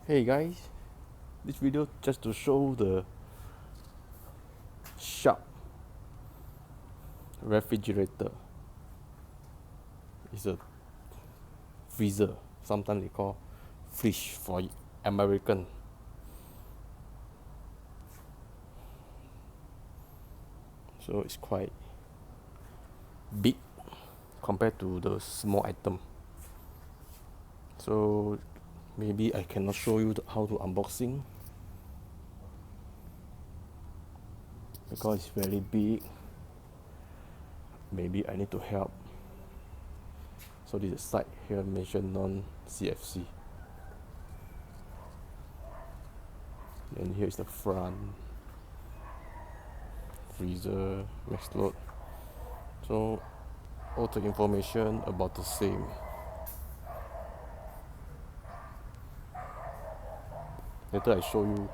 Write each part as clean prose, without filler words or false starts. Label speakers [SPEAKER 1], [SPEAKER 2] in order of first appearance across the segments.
[SPEAKER 1] Hey guys, this video just to show the Shrap refrigerator. It's a freezer, sometimes they call fridge for American. So it's quite big compared to the small item. So maybe I cannot show you how to unboxing because it's very big. Maybe I need to help. So this is side here mentioned non-CFC. And here is the front freezer, max load. So all the information about the same. Later I show you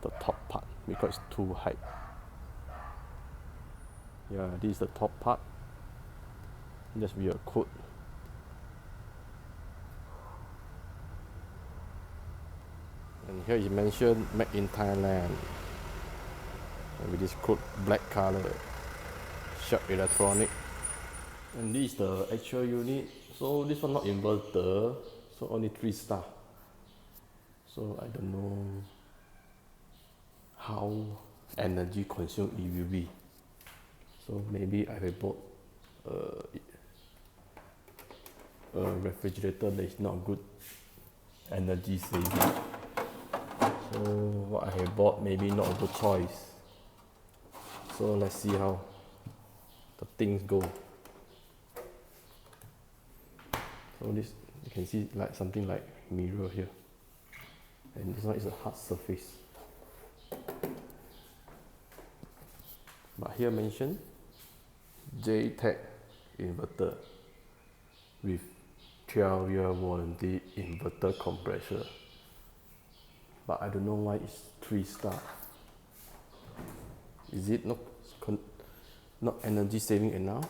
[SPEAKER 1] the top part because it's too high. Yeah, this is the top part. Just be a code. And here is mentioned made in Thailand. And with this code black color, Sharp electronic. And this is the actual unit. So this one not inverter, so only 3 star. So I don't know how energy consumed it will be. So maybe I will bought a refrigerator that is not good energy saving. So what I have bought maybe not a good choice. So let's see how the things go. So this you can see like something like mirror here, and this one is a hard surface. But here mentioned J-Tech inverter with 12-year warranty inverter compressor. But I don't know why it's 3 star. Is it not energy saving enough?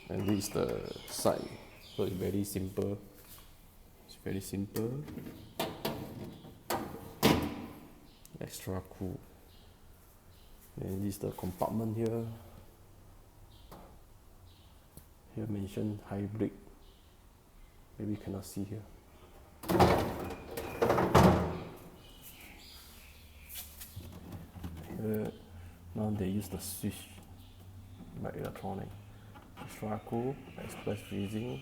[SPEAKER 1] And this is the side. So it's very simple. It's very simple. Extra cool. And this is the compartment here. Here mentioned hybrid. Maybe you cannot see here. Here now they use the switch by electronic. Extra cool, express freezing.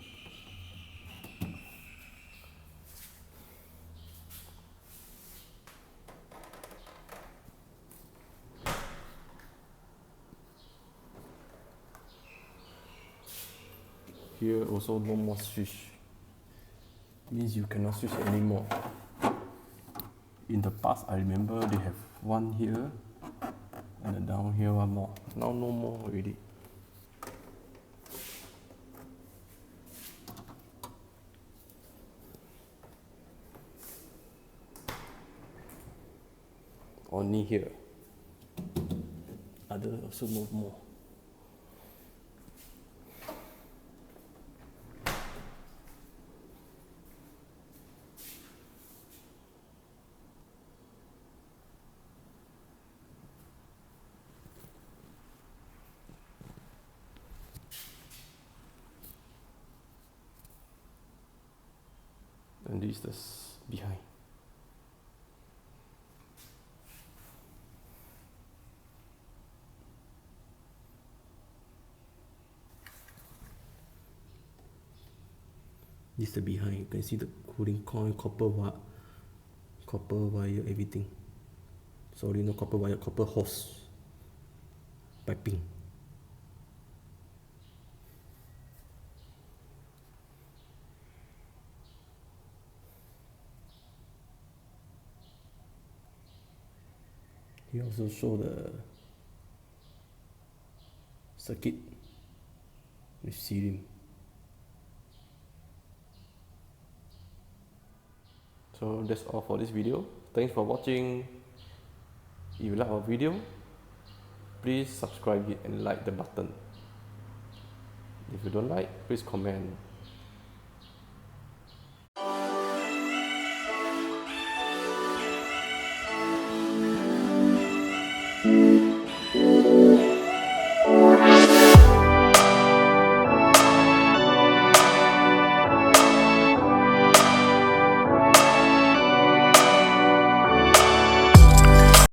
[SPEAKER 1] Here also no more switch. Means you cannot switch anymore. In the past I remember they have one here and then down here one more. Now no more already. Only here. Other also no more. And this is the behind. This is the behind. You can see the cooling coil, copper wire, everything. Sorry, no copper wire, copper hose, piping. He also show the circuit with ceiling. So that's all for this video. Thanks for watching. If you like our video, please subscribe it and like the button. If you don't like, please comment.